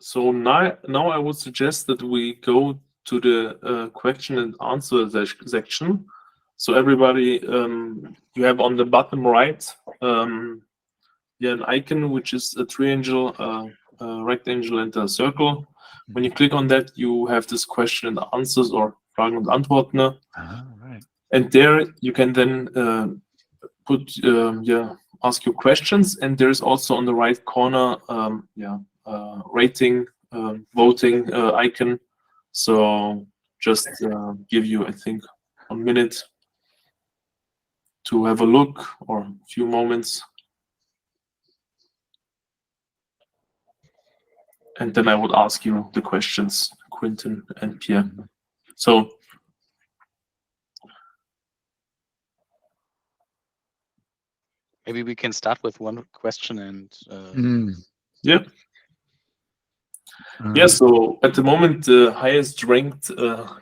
So now I would suggest that we go to the question and answer section. So everybody, you have on the bottom right, an icon which is a triangle, a rectangle, and a circle. When you click on that, you have this question and answers, or Fragen und Antworten. Right. And there you can then ask your questions. And there's also on the right corner, rating, voting icon. So just give you, I think, a minute to have a look, or a few moments. And then I would ask you the questions, Quinton and Per. So maybe we can start with one question and yeah. So at the moment, the highest ranked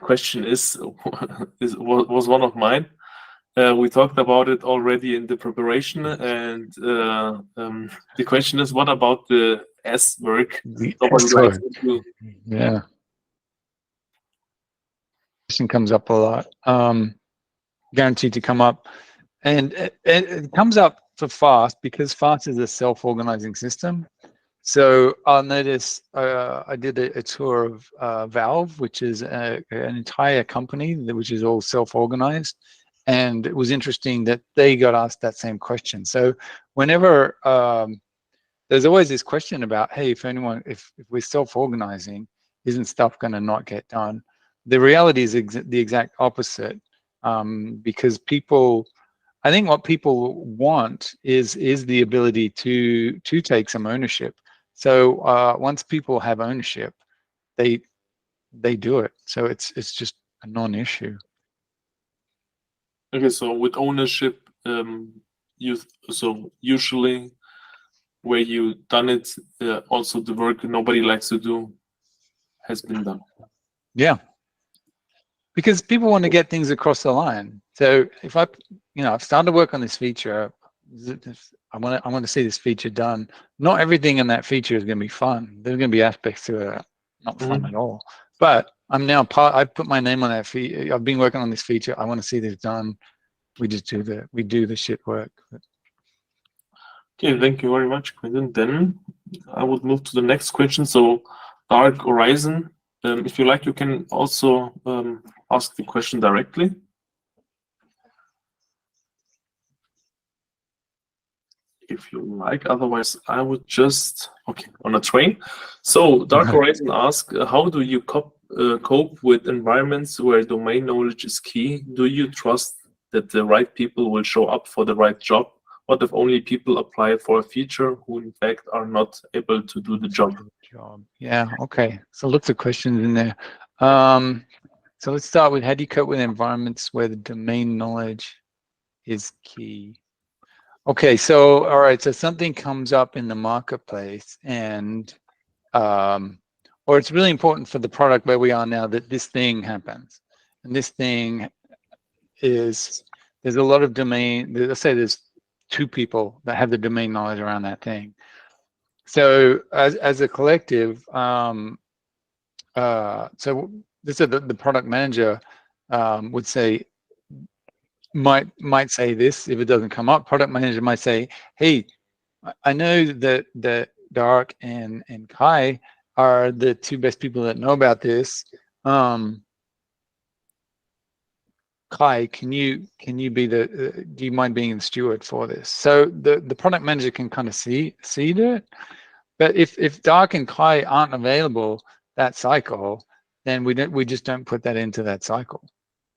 question was one of mine. We talked about it already in the preparation, and the question is, what about the S work? Yeah. Question comes up a lot. Guaranteed to come up, and it comes up for FaST because FaST is a self-organizing system. So I'll notice I did a tour of Valve, which is an entire company which is all self-organized. And it was interesting that they got asked that same question. So whenever there's always this question about, hey, if we're self-organizing, isn't stuff going to not get done? The reality is the exact opposite, because I think what people want is the ability to take some ownership. So once people have ownership, they do it. So it's just a non-issue. Okay, so with ownership, usually where you done it, also the work nobody likes to do has been done. Yeah, because people want to get things across the line. So if I've started work on this feature, I want to see this feature done. Not everything in that feature is going to be fun. There's going to be aspects to it not fun at all. But I'm now I put my name on that feature. I've been working on this feature. I want to see this done. We do the shit work. Okay, thank you very much, Quinton. Then I would move to the next question. So, Dark Horizon, if you like, you can also ask the question directly. If you like, otherwise I would just, on a train. So Dark Horizon asks, how do you cope with environments where domain knowledge is key? Do you trust that the right people will show up for the right job? What if only people apply for a feature who in fact are not able to do the job? Yeah, okay. So lots of questions in there. So let's start with, how do you cope with environments where the domain knowledge is key? Okay, so all right, so something comes up in the marketplace, and or it's really important for the product where we are now that this thing happens, and this thing is, there's a lot of domain. Let's say there's 2 people that have the domain knowledge around that thing. So as a collective, so this is the product manager would say, might say this if it doesn't come up. Product manager might say, hey, I know that Dark and Kai are the 2 best people that know about this. Kai, can you be do you mind being the steward for this? So the product manager can kind of see it. But if Dark and Kai aren't available that cycle, then we just don't put that into that cycle.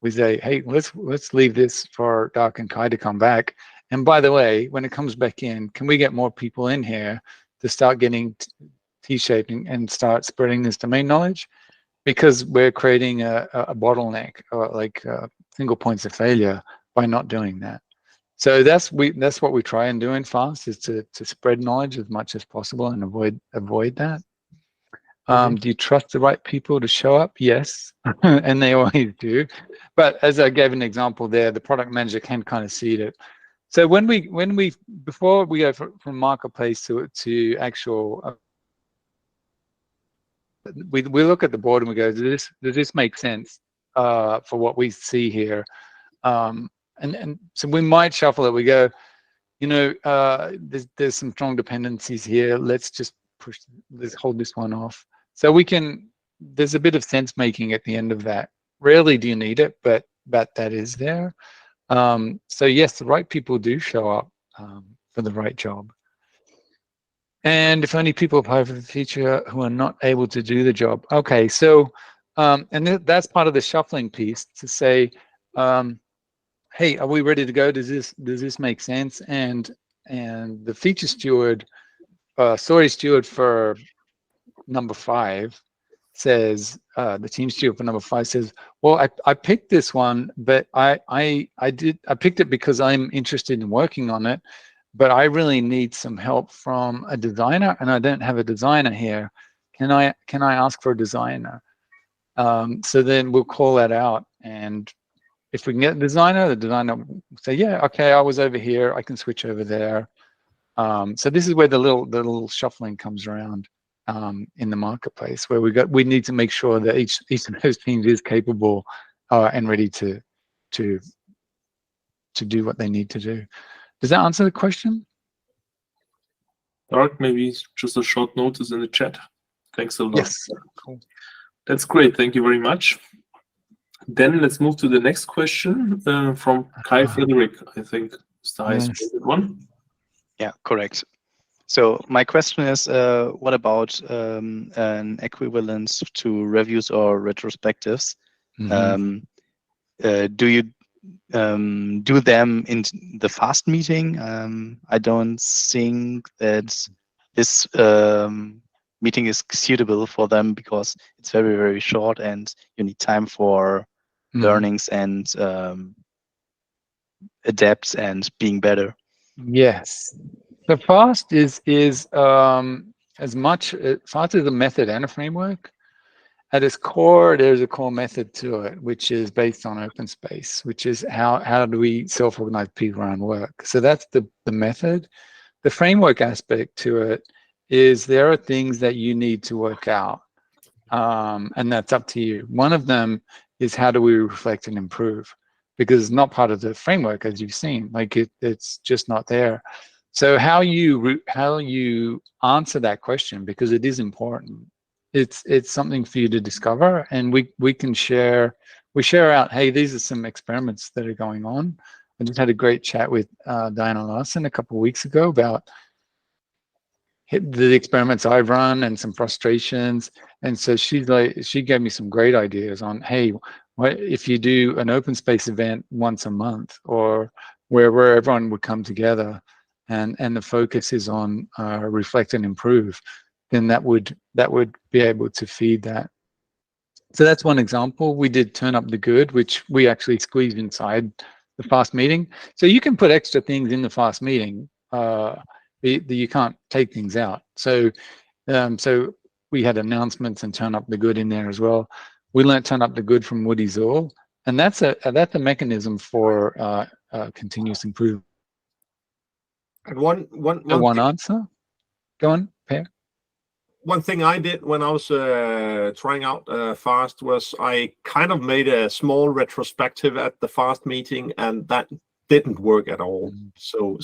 We say, hey, let's leave this for Dark and Kai to come back. And by the way, when it comes back in, can we get more people in here to start getting T-shaping and start spreading this domain knowledge? Because we're creating a bottleneck, or like single points of failure by not doing that. So that's what we try and do in FaST, is to spread knowledge as much as possible and avoid that. Do you trust the right people to show up? Yes, and they always do. But as I gave an example there, the product manager can kind of see it. So before we go from marketplace to actual we look at the board and we go, does this make sense for what we see here? And so we might shuffle it. We go, you know, there's some strong dependencies here. Let's just let's hold this one off. So we can, there's a bit of sense making at the end of that. Rarely do you need it, but that is there. So yes, the right people do show up for the right job. And if only people apply for the feature who are not able to do the job. Okay, so, and that's part of the shuffling piece to say, hey, are we ready to go? Does this make sense? And the feature steward, story steward for number 5 says, the team steward for number 5 says, well, I picked this one, but I picked it because I'm interested in working on it, but I really need some help from a designer, and I don't have a designer here. Can I ask for a designer? So then we'll call that out, and if we can get a designer, the designer will say, yeah, okay, I was over here, I can switch over there. So this is where the little shuffling comes around in the marketplace, where we need to make sure that each of those teams is capable and ready to do what they need to do. Does that answer the question? Dark, maybe just a short notice in the chat. Thanks a lot. Yes. Cool. That's great. Thank you very much. Then let's move to the next question from Kai Frederick, I think is the highest rated one. Yeah, correct. So my question is, what about an equivalence to reviews or retrospectives? Mm-hmm. Do you do them in the FaST meeting? I don't think that this meeting is suitable for them because it's very, very short and you need time for learnings and adapt and being better. Yes. The FaST is as much, FaST is a method and a framework. At its core, there's a core method to it, which is based on open space, which is how do we self-organize people around work. So that's the method. The framework aspect to it is there are things that you need to work out, and that's up to you. One of them is how do we reflect and improve, because it's not part of the framework, as you've seen. Like it's just not there. So how you answer that question, because it is important. It's something for you to discover, and we share out, hey, these are some experiments that are going on. I just had a great chat with Diana Larson a couple of weeks ago about the experiments I've run and some frustrations. And so she gave me some great ideas on, hey, what if you do an open space event once a month, or where everyone would come together and the focus is on reflect and improve, then that would be able to feed that. So that's one example. We did turn up the good, which we actually squeezed inside the FaST meeting. So you can put extra things in the FaST meeting. You can't take things out. So so we had announcements and turn up the good in there as well. We learned turn up the good from Woody Zoll, and that's a mechanism for continuous improvement. And one thing, answer. Go on, Per. One thing I did when I was trying out FaST was I kind of made a small retrospective at the FaST meeting, and that didn't work at all. So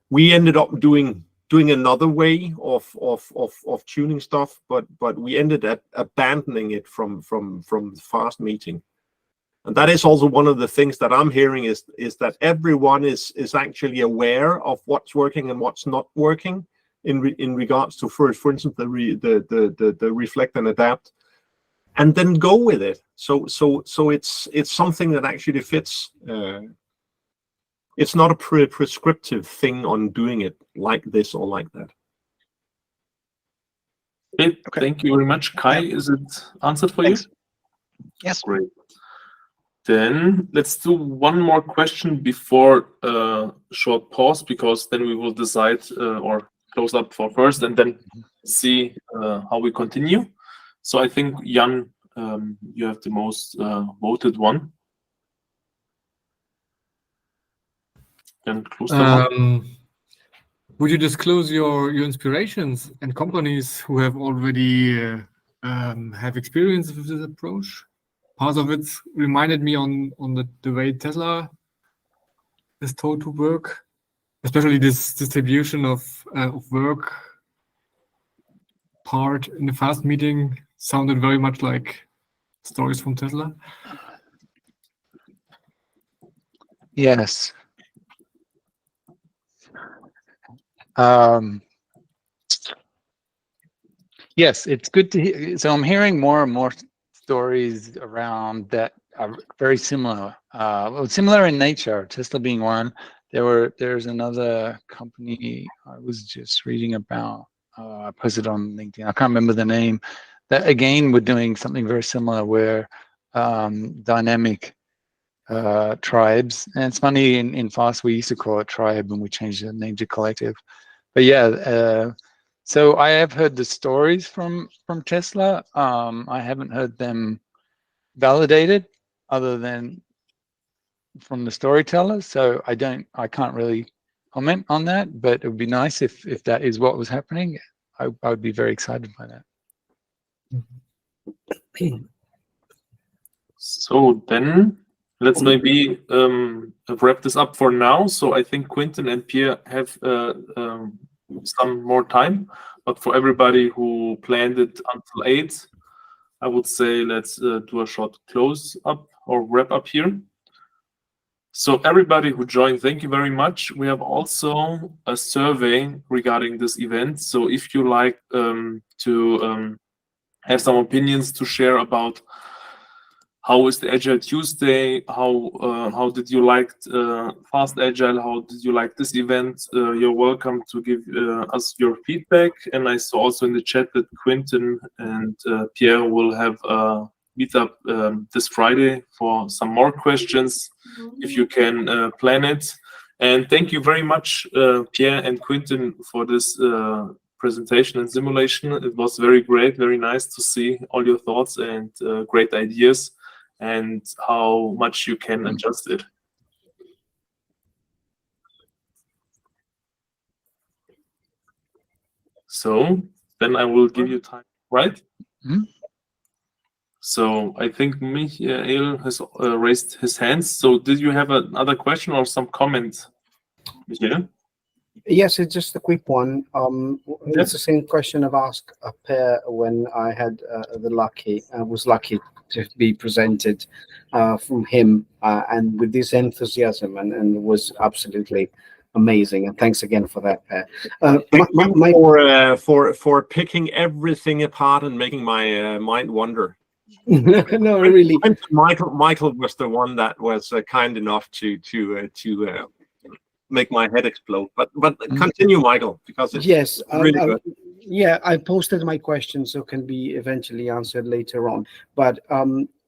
we ended up doing another way of tuning stuff, but we ended up abandoning it from the FaST meeting. And that is also one of the things that I'm hearing is that everyone is actually aware of what's working and what's not working in regards to, for instance, the reflect and adapt, and then go with it. So it's something that actually fits. It's not a prescriptive thing on doing it like this or like that. Okay. Thank you very much, Kai. Yeah. Is it answered for Thanks. you? Yes. Great. Then let's do one more question before a short pause, because then we will decide or close up for first and then see how we continue. So I think, Jan, you have the most voted one. And would you disclose your inspirations and companies who have already have experience with this approach. Part of it reminded me on the way Tesla is told to work, especially this distribution of work part in the FaST meeting sounded very much like stories from Tesla. Yes. Yes, it's good to hear. So I'm hearing more and more stories around that are very similar, similar in nature. Tesla being one. There's another company I was just reading about. I posted on LinkedIn. I can't remember the name. That again, we're doing something very similar where dynamic tribes. And it's funny, in FaST we used to call it tribe, and we changed the name to collective. But yeah, so I have heard the stories from Tesla. I haven't heard them validated, other than from the storytellers. So I can't really comment on that. But it would be nice if that is what was happening. I would be very excited by that. So then let's maybe wrap this up for now. So I think Quinton and Per have some more time, but for everybody who planned it until 8, I would say let's do a short close up or wrap up here. So everybody who joined, thank you very much. We have also a survey regarding this event. So if you like to have some opinions to share about how is the Agile Tuesday, how did you like FaST Agile, how did you like this event, you're welcome to give us your feedback. And I saw also in the chat that Quinton and Pierre will have a meetup this Friday for some more questions, if you can plan it. And thank you very much, Pierre and Quinton, for this presentation and simulation. It was very great, very nice to see all your thoughts and great ideas, and how much you can adjust it. So then I will give you time, right? Mm-hmm. So I think Michael has raised his hands. So did you have another question or some comment, Michael? Yes, it's just a quick one. It's the same question I've asked Per when I had was lucky to be presented from him, and with this enthusiasm, and it was absolutely amazing. And thanks again for that, Per. For picking everything apart and making my mind wander. No, really. Michael was the one that was kind enough to make my head explode. But continue, Michael, because it's really good. Yeah, I posted my question, so can be eventually answered later on. But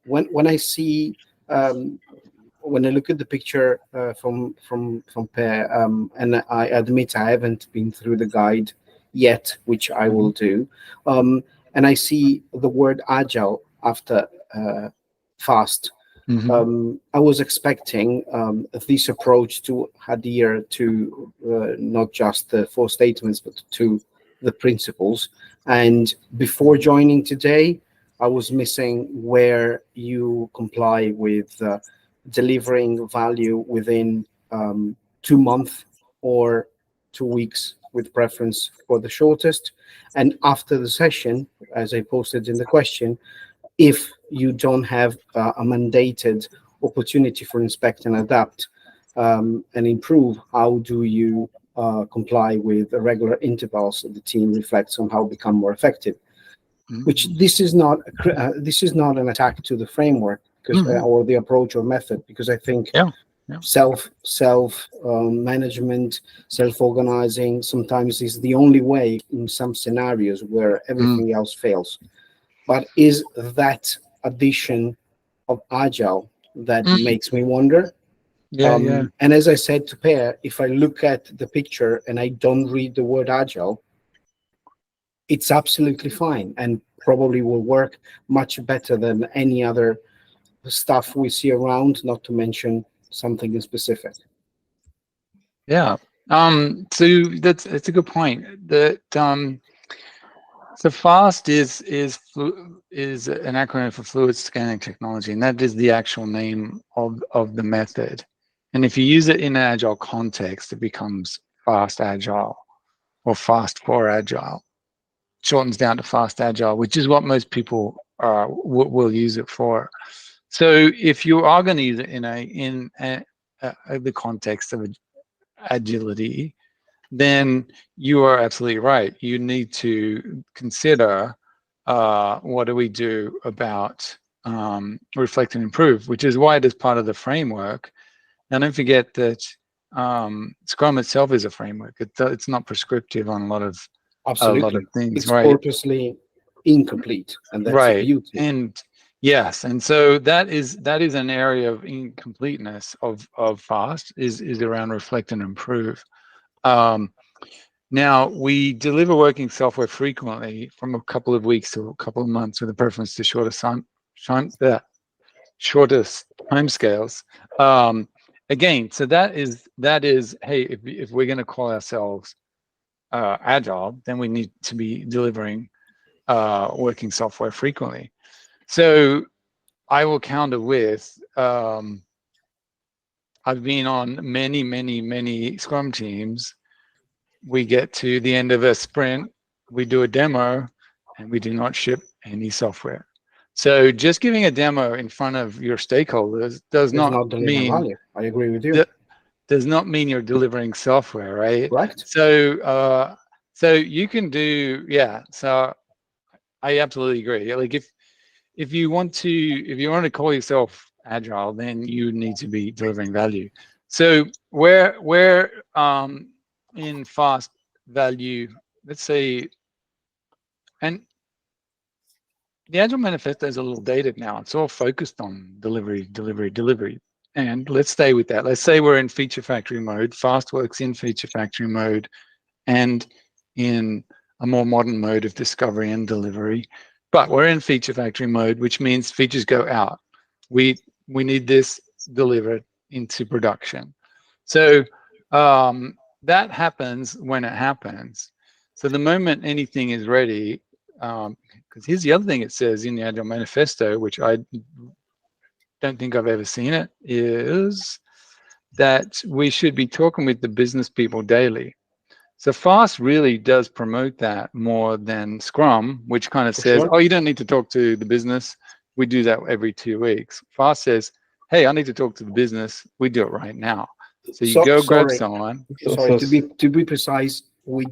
when I see when I look at the picture from Per, and I admit I haven't been through the guide yet, which I will do, and I see the word agile after FaST. I was expecting this approach to adhere to not just the 4 statements, but to the principles. And before joining today, I was missing where you comply with delivering value within 2 months or 2 weeks, with preference for the shortest. And after the session, as I posted in the question, if you don't have a mandated opportunity for inspect and adapt and improve, how do you comply with the regular intervals so the team reflects on how to become more effective? Which this is not an attack to the framework, because or the approach or method, because I think self management, self-organizing sometimes is the only way in some scenarios where everything else fails. But is that addition of agile that makes me wonder? And as I said to Per, if I look at the picture and I don't read the word agile, it's absolutely fine and probably will work much better than any other stuff we see around, not to mention something specific. Yeah. So it's a good point. That So FaST is an acronym for Fluid Scanning Technology, and that is the actual name of the method. And if you use it in an agile context, it becomes FaST Agile or FaST for Agile. Shortens down to FaST Agile, which is what most people will use it for. So if you are going to use it in the context of agility, then you are absolutely right. You need to consider what do we do about reflect and improve, which is why it is part of the framework. Now, don't forget that Scrum itself is a framework. It's not prescriptive on a lot of things, it's right? purposely incomplete, and that's the beauty. And yes, and so that is an area of incompleteness of FaST is around reflect and improve. Now, we deliver working software frequently from a couple of weeks to a couple of months with a preference to shortest timescales. Again, so that is hey, if we're going to call ourselves agile, then we need to be delivering working software frequently. So I will counter with I've been on many Scrum teams. We get to the end of a sprint, we do a demo, and we do not ship any software. So just giving a demo in front of your stakeholders does not mean value. I agree with you. Does not mean you're delivering software, right? Right. So so you can do, yeah. So I absolutely agree. Like if you want to call yourself agile, then you need to be delivering value. So where in FaST value, let's say, and the Agile Manifesto is a little dated now. It's all focused on delivery. And let's stay with that. Let's say we're in feature factory mode. FaST works in feature factory mode and in a more modern mode of discovery and delivery. But we're in feature factory mode, which means features go out. We need this delivered into production. So that happens when it happens. So the moment anything is ready, because here's the other thing it says in the Agile Manifesto, which I don't think I've ever seen it, is that we should be talking with the business people daily. So FaST really does promote that more than Scrum, which kind of says, oh, you don't need to talk to the business. We do that every 2 weeks. FaST says, hey, I need to talk to the business. We do it right now. So you grab someone. Sorry, to be precise, we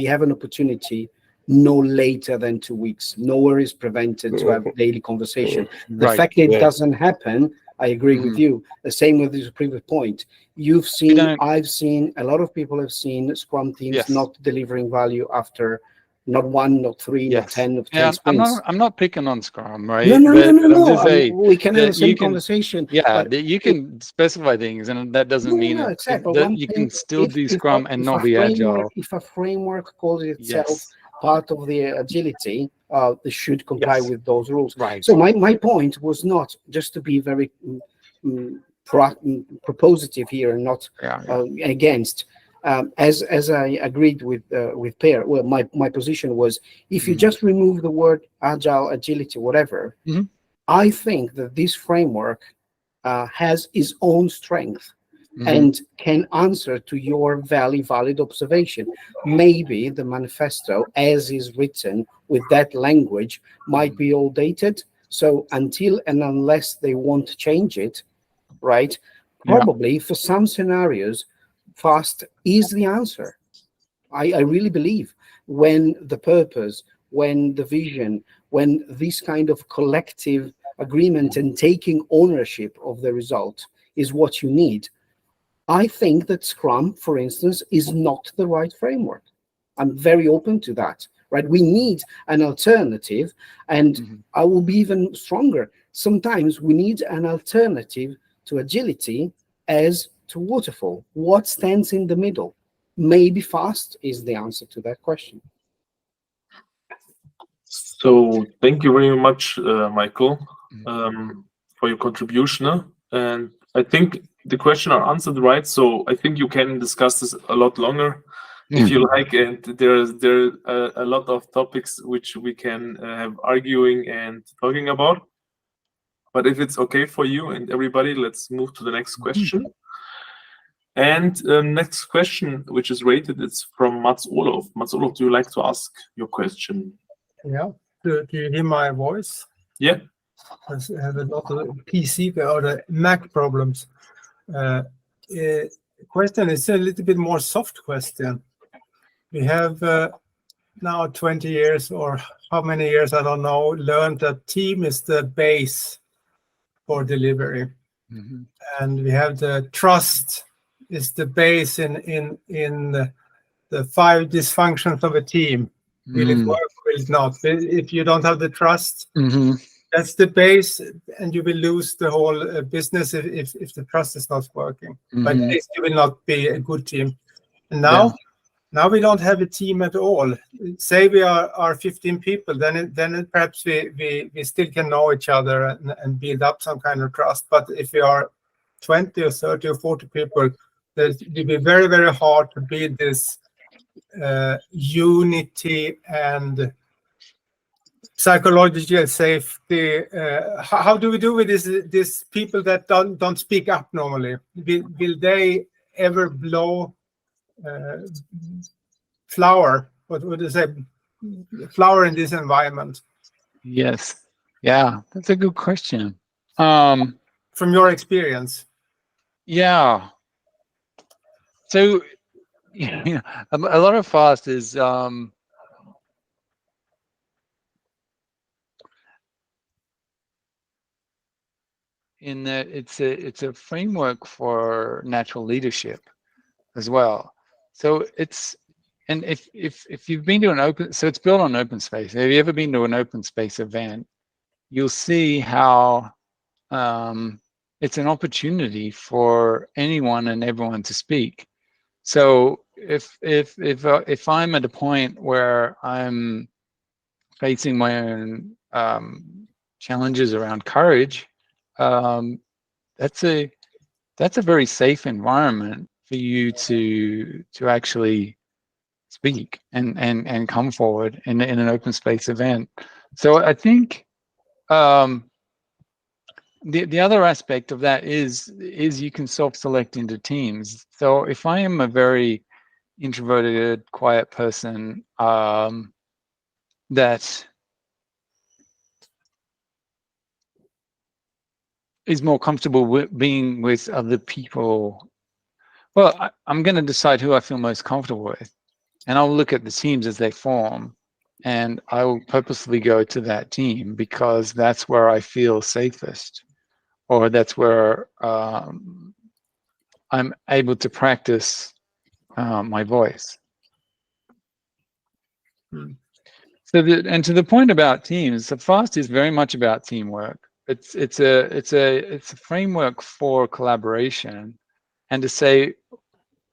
have an opportunity no later than 2 weeks. Nowhere is prevented to have daily conversation. The fact that it doesn't happen, I agree with you. The same with this previous point. You've seen, I've seen, a lot of people have seen Scrum teams not delivering value after not 1, not 3, not 10, not 10 sprints. I'm not picking on Scrum, right? No. We can have the same conversation. Yeah, you can specify things, and that doesn't mean that you can still do Scrum and not be agile. If a framework calls itself part of the agility, they should comply with those rules. Right. So my point was not just to be very propositive here and not against. As I agreed with Per, well, my position was, if you just remove the word agile, agility, whatever, I think that this framework has its own strength and can answer to your valid observation. Maybe the manifesto, as is written with that language, might be all dated. So until and unless they want to change it, right? Probably for some scenarios, FaST is the answer. I really believe when the purpose, when the vision, when this kind of collective agreement and taking ownership of the result is what you need. I think that Scrum, for instance, is not the right framework. I'm very open to that, right? We need an alternative, and I will be even stronger. Sometimes we need an alternative to agility as to waterfall. What stands in the middle? Maybe FaST is the answer to that question. So thank you very much, Michael, for your contribution. And I think the question are answered right. So I think you can discuss this a lot longer if you like, and there are a lot of topics which we can have arguing and talking about. But if it's okay for you and everybody, let's move to the next question. And next question, which is rated, it's from Mats Olof. Mats Olof, do you like to ask your question? Yeah. Do you hear my voice? Yeah. I have a lot of PC or the Mac problems. Question is a little bit more soft question. We have now 20 years or how many years, I don't know, learned that team is the base for delivery. Mm-hmm. And we have the trust is the base in the 5 dysfunctions of a team. Will it work? Will it not? If you don't have the trust, that's the base, and you will lose the whole business if the trust is not working. But at least you will not be a good team. And now we don't have a team at all. Say we are 15 people, then perhaps we still can know each other and build up some kind of trust. But if we are 20 or 30 or 40 people, it will be very, very hard to build this unity and psychological safety. How do we do with this people that don't speak up normally? Will they ever blow flower? What would you say? Flower in this environment? Yes. Yeah, that's a good question. From your experience. Yeah. So, yeah, a lot of FaST is in that it's a framework for natural leadership as well. So it's, and if you've been to an open, so it's built on open space. Have you ever been to an open space event? You'll see how it's an opportunity for anyone and everyone to speak. So if I'm at a point where I'm facing my own challenges around courage, that's a very safe environment for you to actually speak and come forward in an open space event. So I think the other aspect of that is you can self-select into teams. So if I am a very introverted, quiet person that is more comfortable with being with other people, well, I'm going to decide who I feel most comfortable with, and I'll look at the teams as they form, and I will purposely go to that team because that's where I feel safest, or that's where I'm able to practice my voice. So and to the point about teams, the FaST is very much about teamwork. It's a framework for collaboration, and to say,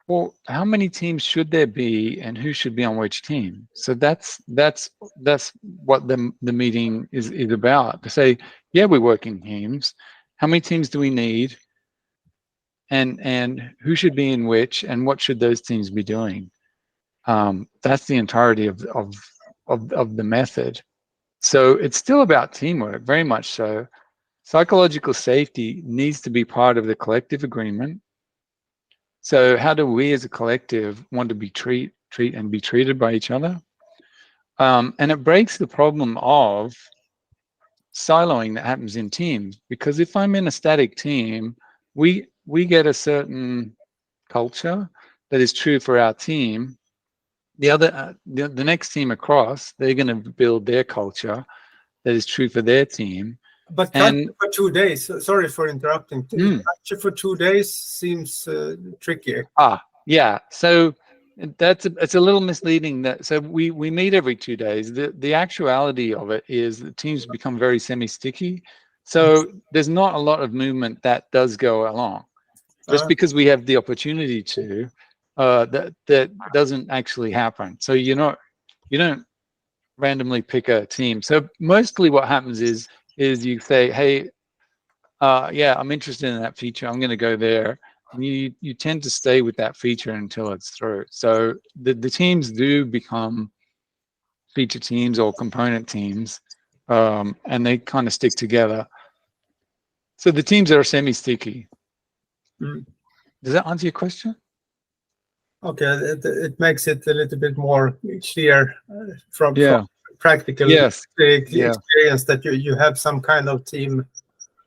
well, how many teams should there be, and who should be on which team? So that's what the meeting is about. To say, yeah, we work in teams. How many teams do we need? And who should be in which, and what should those teams be doing? That's the entirety of the method. So it's still about teamwork, very much so. Psychological safety needs to be part of the collective agreement. So how do we as a collective want to be treat and be treated by each other? And it breaks the problem of siloing that happens in teams, because if I'm in a static team, we get a certain culture that is true for our team. The next team across, they're going to build their culture that is true for their team. But culture for 2 days. Sorry for interrupting. Culture for 2 days seems tricky. Yeah. So it's a little misleading. So we meet every 2 days. The actuality of it is the teams become very semi-sticky. So there's not a lot of movement that does go along. Just because we have the opportunity to, that doesn't actually happen. So you don't randomly pick a team. So mostly what happens is you say, hey, yeah, I'm interested in that feature. I'm going to go there. you tend to stay with that feature until it's through. So the teams do become feature teams or component teams, and they kind of stick together. So the teams that are semi-sticky. Does that answer your question? Okay, it makes it a little bit more clear from practical Yes. experience that you have some kind of team,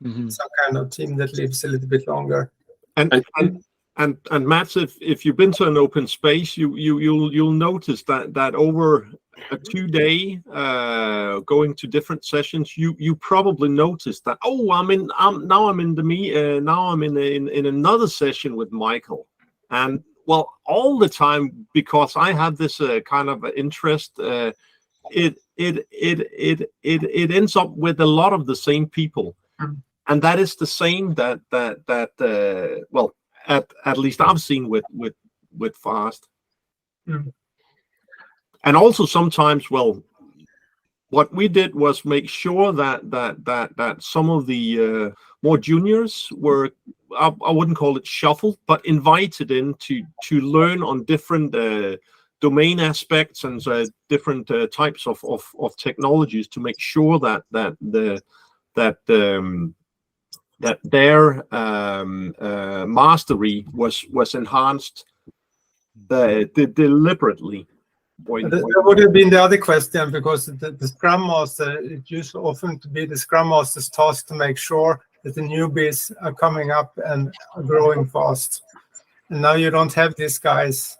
Mm-hmm. some kind of team that lives a little bit longer. And Mats, if you've been to an open space, you'll notice that over a 2-day going to different sessions, you probably notice that I'm in another session with Michael, and well, all the time, because I have this kind of interest, it ends up with a lot of the same people, and that is the same that well, at least I've seen with FaST. And also sometimes, well, what we did was make sure that some of the more juniors were, I wouldn't call it shuffled, but invited in to learn on different domain aspects and different types of technologies, to make sure that their mastery was enhanced deliberately. That would have been the other question, because the Scrum Master, it used often to be the Scrum Master's task to make sure that the newbies are coming up and are growing fast. And now you don't have these guys.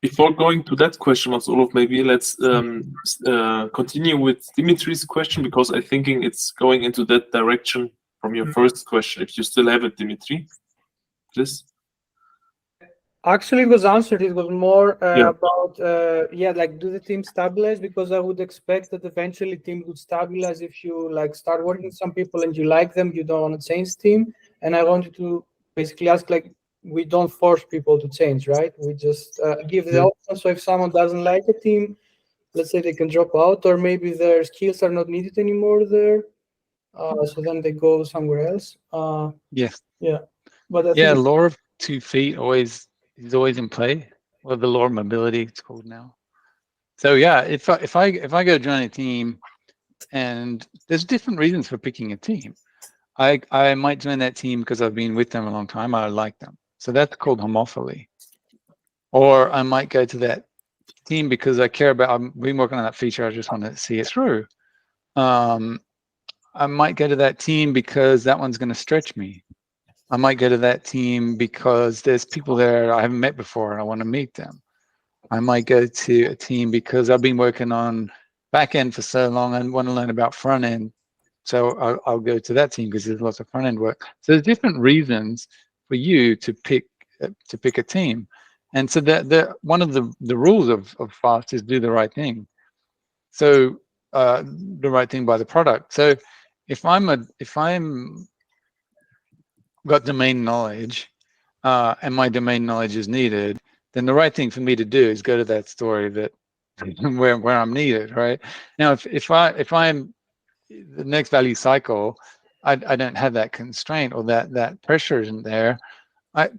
Before going to that question, Olof, maybe let's continue with Dimitri's question, because I'm thinking it's going into that direction from your first question. If you still have it, Dimitri, please. Actually, it was answered. It was more about like, do the team stabilize? Because I would expect that eventually team would stabilize if you like start working with some people and you like them, you don't want to change team. And I wanted to basically ask, like, we don't force people to change, right? We just give the option. So if someone doesn't like a team, let's say they can drop out, or maybe their skills are not needed anymore there, so then they go somewhere else. Yes. Yeah. But I yeah, think law of 2 feet is always in play, or the law of mobility it's called now. So yeah, if I go join a team, and there's different reasons for picking a team. I might join that team because I've been with them a long time. I like them, so that's called homophily. Or I might go to that team because I care about. I've been working on that feature. I just want to see it through. I might go to that team because that one's going to stretch me. I might go to that team because there's people there I haven't met before and I want to meet them. I might go to a team because I've been working on back end for so long and want to learn about front end. So I'll go to that team because there's lots of front end work. So there's different reasons for you to pick a team. And so that one of the rules of FaST is do the right thing. So the right thing by the product. So if I'm got domain knowledge and my domain knowledge is needed, then the right thing for me to do is go to that story that where I'm needed, right? Now, if I'm the next value cycle, I don't have that constraint, or that pressure isn't there.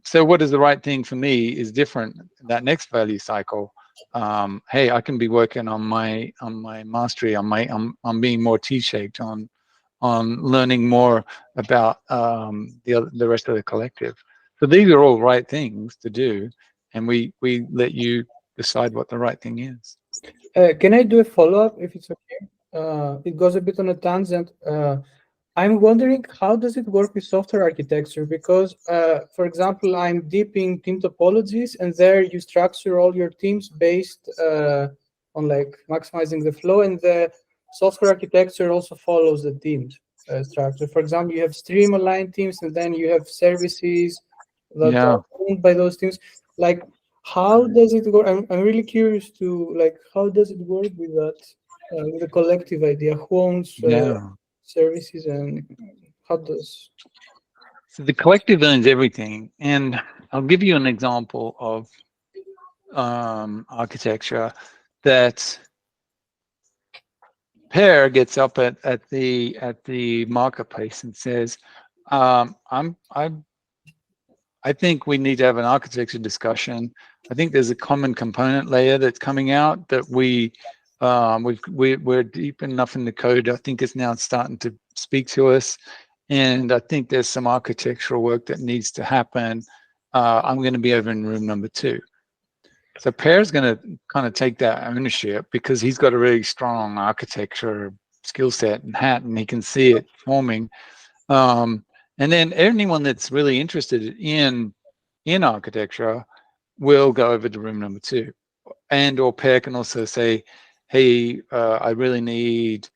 So what is the right thing for me is different. That next value cycle, hey, I can be working on my mastery, on being more T-shaped, on learning more about the rest of the collective. So these are all right things to do, and we let you decide what the right thing is. can I do a follow-up if it's okay? It goes a bit on a tangent. I'm wondering, how does it work with software architecture? Because, for example, I'm deep in team topologies, and there you structure all your teams based on like maximizing the flow, and the software architecture also follows the teams structure. For example, you have stream aligned teams, and then you have services that are owned by those teams. Like, how does it work? I'm really curious to, like, how does it work with that, with the collective idea? Who owns services, and how does? So the collective owns everything, and I'll give you an example of architecture that Per gets up at the marketplace and says, I'm I think we need to have an architecture discussion. I think there's a common component layer that's coming out that we're deep enough in the code. I think it's now starting to speak to us. And I think there's some architectural work that needs to happen. I'm going to be over in room number 2. So Per's going to kind of take that ownership because he's got a really strong architecture skill set and hat, and he can see it forming. And then anyone that's really interested in architecture will go over to room number 2. And or Per can also say, hey, I really need,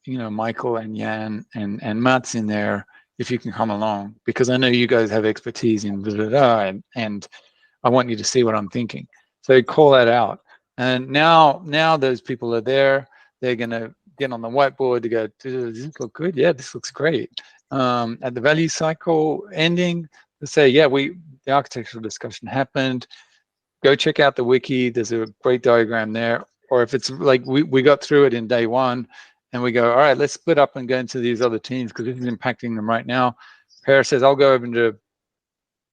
Michael and Jan and Mats in there if you can come along, because I know you guys have expertise in blah, blah, blah, and I want you to see what I'm thinking. So call that out. And now those people are there. They're going to get on the whiteboard to go, does this look good? Yeah, this looks great. At the value cycle ending, they say, yeah, the architectural discussion happened. Go check out the wiki. There's a great diagram there. Or if it's like we got through it in day 1 and we go, all right, let's split up and go into these other teams because this is impacting them right now. Per says, I'll go over into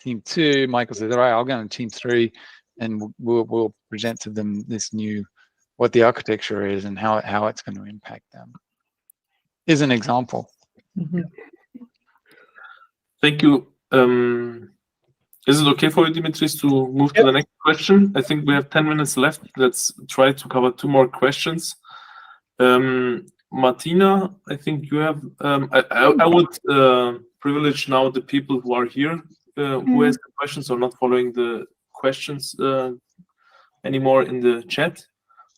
team 2. Michael says, all right, I'll go into team 3, and we'll present to them this new, what the architecture is and how it's going to impact them. Is an example. Thank you. Is it okay for you, Dimitris, to move to the next question? I think we have 10 minutes left. Let's try to cover 2 more questions. Martina, I think you have. I would privilege now the people who are here who ask the questions or not following the questions anymore in the chat.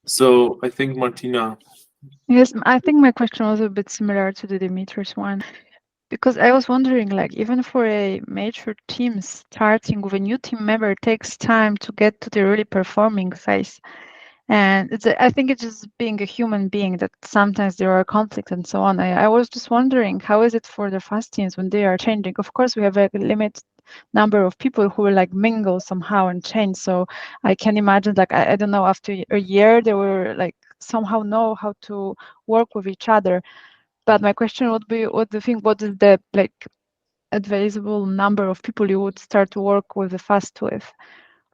So I think Martina. Yes, I think my question was a bit similar to the Dimitris one. Because I was wondering, like, even for a mature team, starting with a new team member takes time to get to the really performing phase. And I think it's just being a human being that sometimes there are conflicts and so on. I was just wondering, how is it for the FaST teams when they are changing? Of course, we have a limited number of people who will like mingle somehow and change. So I can imagine, like, I don't know, after a year, they will like somehow know how to work with each other. But my question would be, what is the like advisable number of people you would start to work with the FaST with?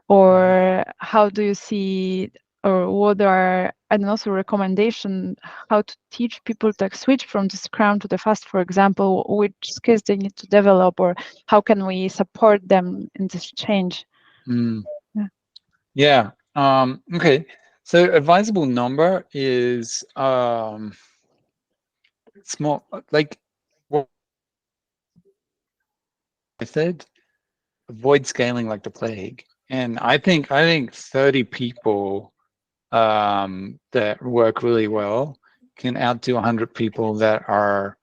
Or how do you see, or what are, and also recommendation, how to teach people to switch from the Scrum to the FaST, for example, which skills they need to develop, or how can we support them in this change? Yeah. Okay. So advisable number is small, like method, avoid scaling like the plague. And I think 30 people that work really well can outdo 100 people that are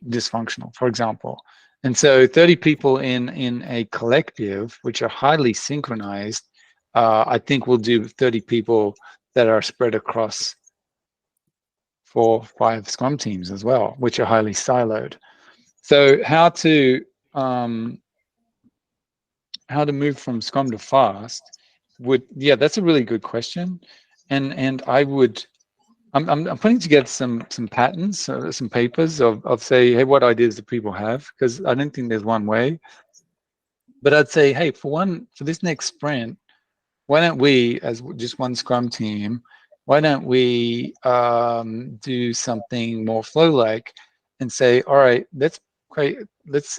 dysfunctional, for example. And so 30 people in a collective, which are highly synchronized, I think we'll do 30 people that are spread across 4 or 5 Scrum teams as well, which are highly siloed. So how to move from Scrum to FaST that's a really good question. And I'm putting together some patterns, some papers of say, hey, what ideas do people have? Because I don't think there's one way. But I'd say, hey, for this next sprint, why don't we, as just one Scrum team, why don't we do something more flow-like and say, all right,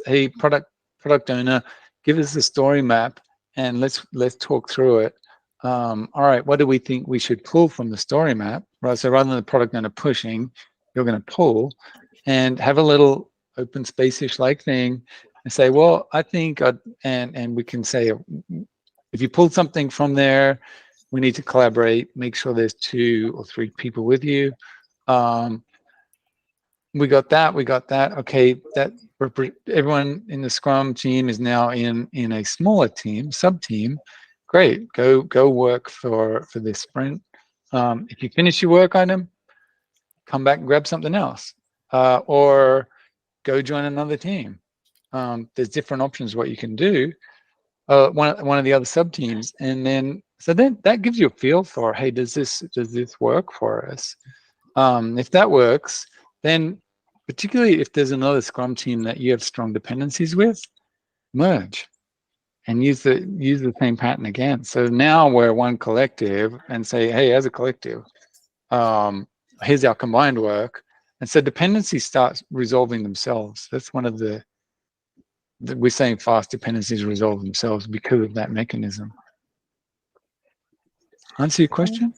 hey, product owner, give us a story map and let's talk through it. All right, what do we think we should pull from the story map? Right, so rather than the product owner pushing, you're going to pull and have a little open space-ish like thing and say, well, I think, and we can say, if you pulled something from there, we need to collaborate, make sure there's 2 or 3 people with you. We got that. Okay, everyone in the Scrum team is now in a smaller team, sub-team. Great, go work for this sprint. If you finish your work item, come back and grab something else, or go join another team. There's different options what you can do. One of the other sub teams, and then that gives you a feel for, hey, does this work for us? If that works, then particularly if there's another Scrum team that you have strong dependencies with, merge. and use the same pattern again. So now we're one collective and say, hey, as a collective, here's our combined work. And so dependencies start resolving themselves. That's one of we're saying fast dependencies resolve themselves because of that mechanism. Answer your question?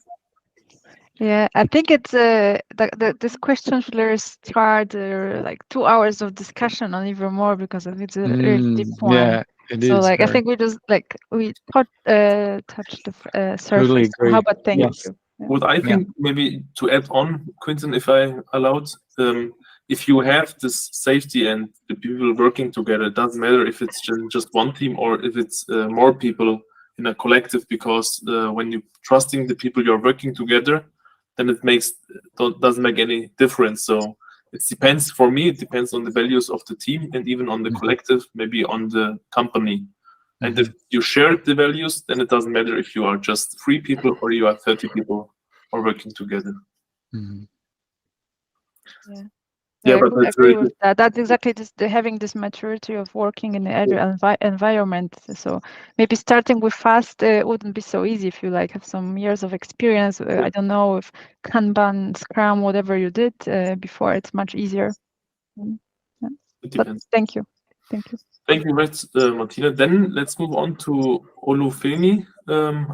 Yeah, I think it's this question should start like 2 hours of discussion or even more because I think it's a really deep one. Yeah, it So is. like I very- think we just like we touched the surface. Totally So agree. how about thank Yes. you? Yeah. What I think maybe to add on, Quinton, if I allowed, if you have this safety and the people working together, it doesn't matter if it's just one team or if it's more people in a collective, because when you're trusting the people you're working together, then it doesn't make any difference. So it depends, for me, it depends on the values of the team and even on the collective, maybe on the company. And if you share the values, then it doesn't matter if you are just 3 people or you are 30 people or working together. Yeah, but I that's agree very with that. That's exactly having this maturity of working in the agile environment. So maybe starting with fast wouldn't be so easy if you like have some years of experience. I don't know if Kanban, Scrum, whatever you did before, it's much easier. Yeah. It But depends. thank you. Thank you. Thank you very much, Martina. Then let's move on to Olufemi.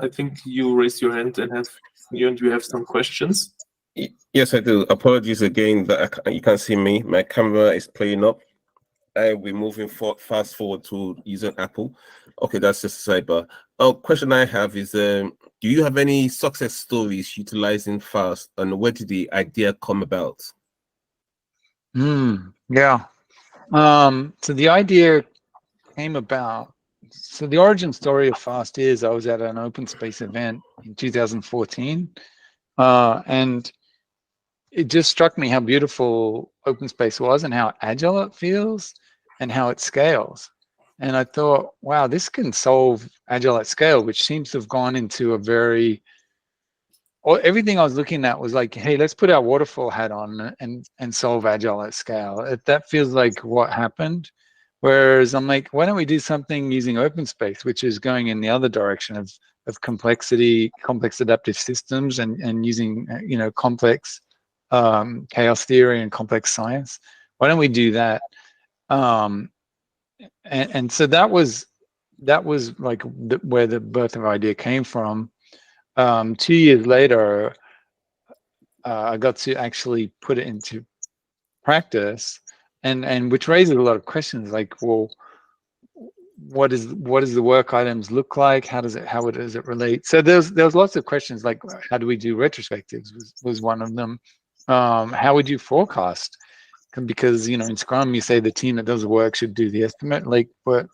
I think you raised your hand and you have some questions. Yes, I do. Apologies again that you can't see me. My camera is playing up. We're moving fast forward to using Apple. Okay, that's just a sidebar. Question I have is, do you have any success stories utilizing fast, and where did the idea come about? Yeah. So the idea came about. So the origin story of fast is I was at an open space event in 2014, and it just struck me how beautiful open space was and how agile it feels and how it scales. And I thought, wow, this can solve agile at scale, which seems to have gone into a very, everything I was looking at was like, hey, let's put our waterfall hat on and solve agile at scale. That feels like what happened. Whereas I'm like, why don't we do something using open space, which is going in the other direction of complexity, complex adaptive systems, and using complex chaos theory and complex science. Why don't we do that? And so that was like where the birth of idea came from. 2 years later, I got to actually put it into practice, and which raises a lot of questions like, well, what does the work items look like? How does it relate? So there's lots of questions like, how do we do retrospectives was one of them. How would you forecast? Because in Scrum you say the team that does the work should do the estimate. Like, but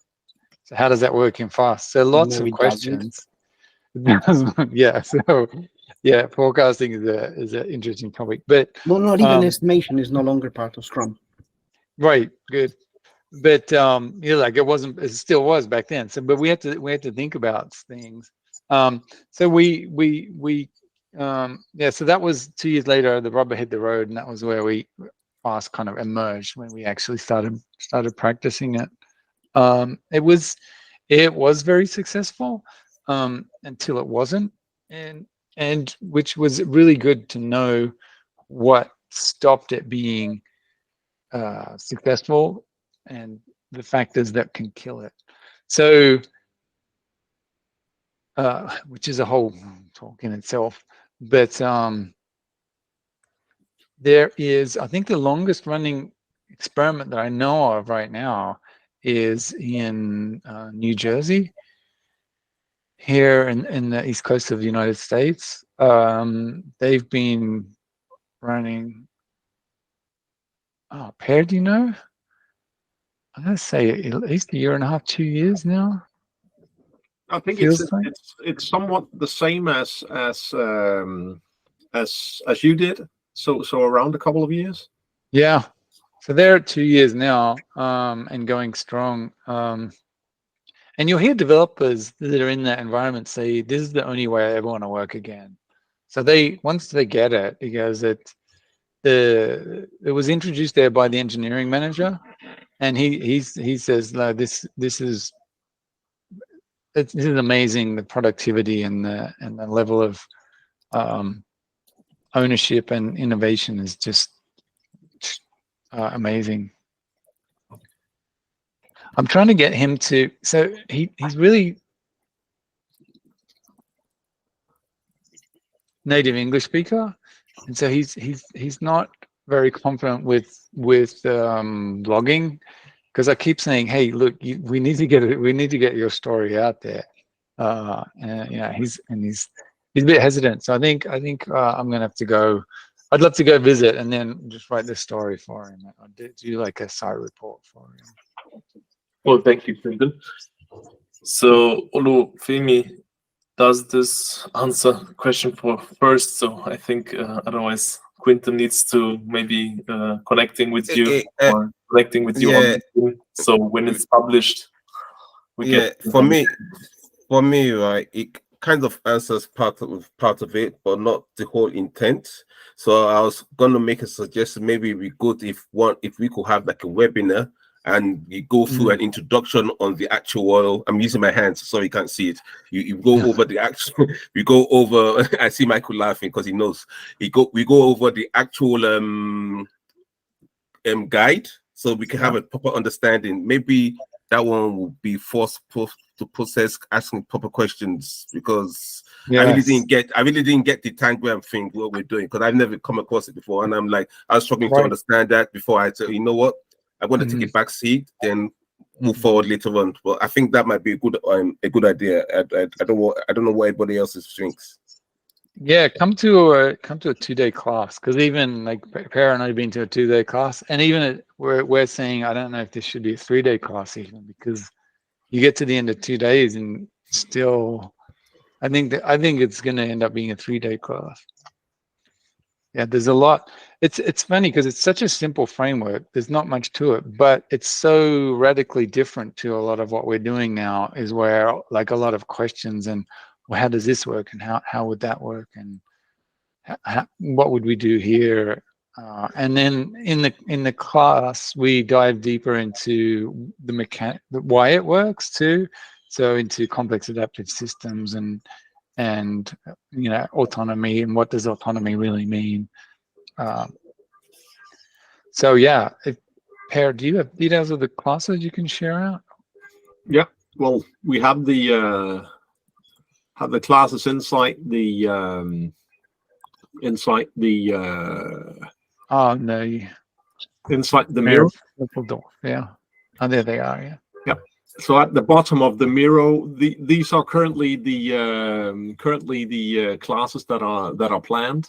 so how does that work in fast? So lots of questions. Yeah. So yeah, forecasting is an interesting topic. But not even estimation is no longer part of Scrum. Right. Good. But like it still was back then. So, but we had to think about things. So we so that was 2 years later. The rubber hit the road, and that was where fast kind of emerged when we actually started practicing it. It was very successful until it wasn't, and which was really good to know what stopped it being successful and the factors that can kill it. So, which is a whole talk in itself. But there is, I think, the longest running experiment that I know of right now is in New Jersey, here in the East Coast of the United States. They've been running. Oh, Per, do you know? I'm gonna say at least 1.5 to 2 years now. I think Feels like. it's somewhat the same as you did. So around a couple of years. Yeah. So they're at 2 years now, and going strong. And you'll hear developers that are in that environment say, "This is the only way I ever want to work again." So once they get it, because it was introduced there by the engineering manager, and he says, "No, this is this is amazing. The productivity and the level of ownership and innovation is just amazing. I'm trying to get him to. So he's really native English speaker, and so he's not very confident with blogging, because I keep saying, hey, look, we need to get your story out there. And yeah, he's a bit hesitant. So I think I'm gonna have to go. I'd love to go visit and then just write the story for him. I'll do like a side report for him. Well, thank you, Quinton. So, Olufemi, does this answer the question for first? So I think otherwise Quinton needs to maybe connecting with you or connecting with you on LinkedIn. So when it's published, we get for me, right, it kind of answers part of it, but not the whole intent. So I was gonna make a suggestion. Maybe it'd be good if we could have like a webinar and you go through an introduction on the actual. I'm using my hands, so you can't see it. You go over the actual. We go over. I see Michael laughing because he knows. We go over the actual guide, so we can have a proper understanding. Maybe that one will be forced to process asking proper questions, because I really didn't get the tangram thing what we're doing, because I've never come across it before, and I was struggling to understand that before I said, you know what, I want to take a back seat, then move forward later on. But I think that might be a good idea. I don't know what everybody else thinks. Yeah, come to a 2-day class, because even like Per and I've been to a 2-day class, and even we're saying I don't know if this should be a 3-day class even, because you get to the end of 2 days and still, I think it's going to end up being a 3-day class. Yeah, there's a lot. It's funny because it's such a simple framework. There's not much to it, but it's so radically different to a lot of what we're doing now, is where like a lot of questions and, well, how does this work, and how would that work, and what would we do here? And then in the class we dive deeper into the why it works too. So into complex adaptive systems and you know, autonomy, and what does autonomy really mean. So yeah, Per, do you have details of the classes you can share out? Yeah, well, we have the classes inside the inside the mirror. Yeah. Oh, there they are. Yeah. Yeah. So at the bottom of the Miro, these are currently the classes that are planned.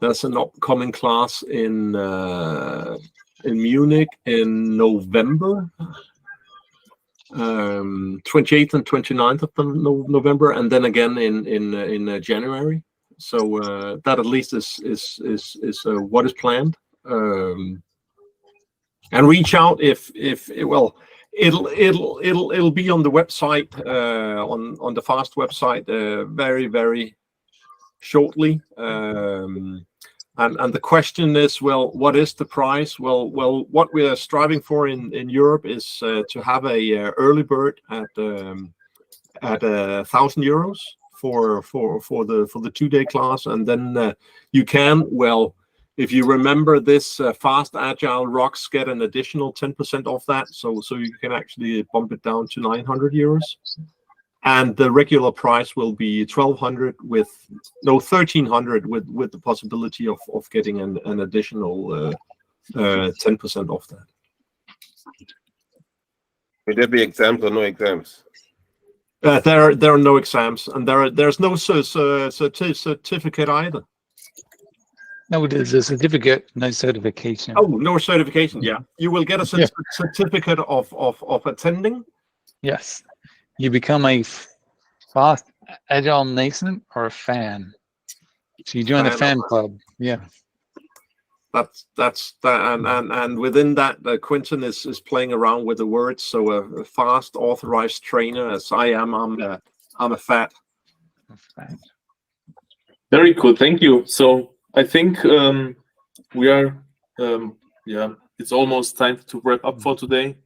There's an upcoming class in Munich in November, 28th and 29th of November, and then again in January. So that at least is what is planned. And reach out if it'll be on the website, on the FaST website very, very shortly. And the question is, well, what is the price? Well, what we are striving for in Europe is to have a early bird at €1,000 for the 2-day class, and then you can, well, if you remember this, FaST Agile rocks get an additional 10% off that, so you can actually bump it down to €900, and the regular price will be $1,300 with the possibility of getting an additional 10% off that. Will there be exams or no exams? There are no exams, and there's no certificate either. No, there's a certificate, no certification. Oh, no certification. Yeah, you will get a certificate of attending. Yes, you become a FaST Agile nascent or a fan. So you join the fan club. Yeah. That's that, and within that, Quinton is playing around with the words. So a FaST authorized trainer, as I am, I'm a FAT. Very cool. Thank you. So I think we are, it's almost time to wrap up for today.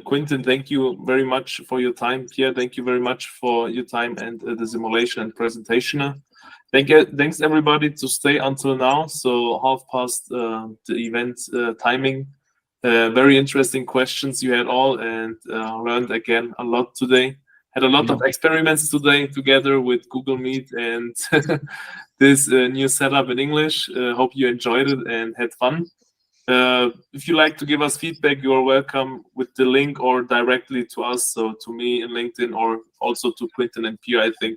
Quinton, thank you very much for your time. Pierre, thank you very much for your time and the simulation and presentation. Thanks everybody to stay until now. So past the event timing. Very interesting questions you had all, and learned again a lot today. Had a lot of experiments today together with Google Meet and this new setup in English. Hope you enjoyed it and had fun. If you like to give us feedback, you are welcome with the link or directly to us, so to me in LinkedIn, or also to Quinton and Per, I think,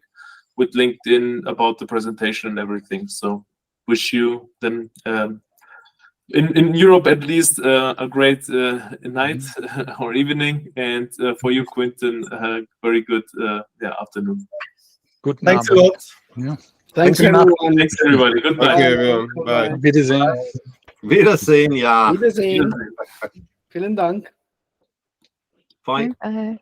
with LinkedIn about the presentation and everything. So wish you then, in Europe at least, a great night or evening, and for you, Quinton, very good afternoon. Good Thanks a night. lot. Yeah. Thanks, Good night. everyone. Thanks everybody. Good night. Thank you, everyone. Bye. Wiedersehen. Wiedersehen, ja. Wiedersehen. Vielen Dank. Fine. Bye.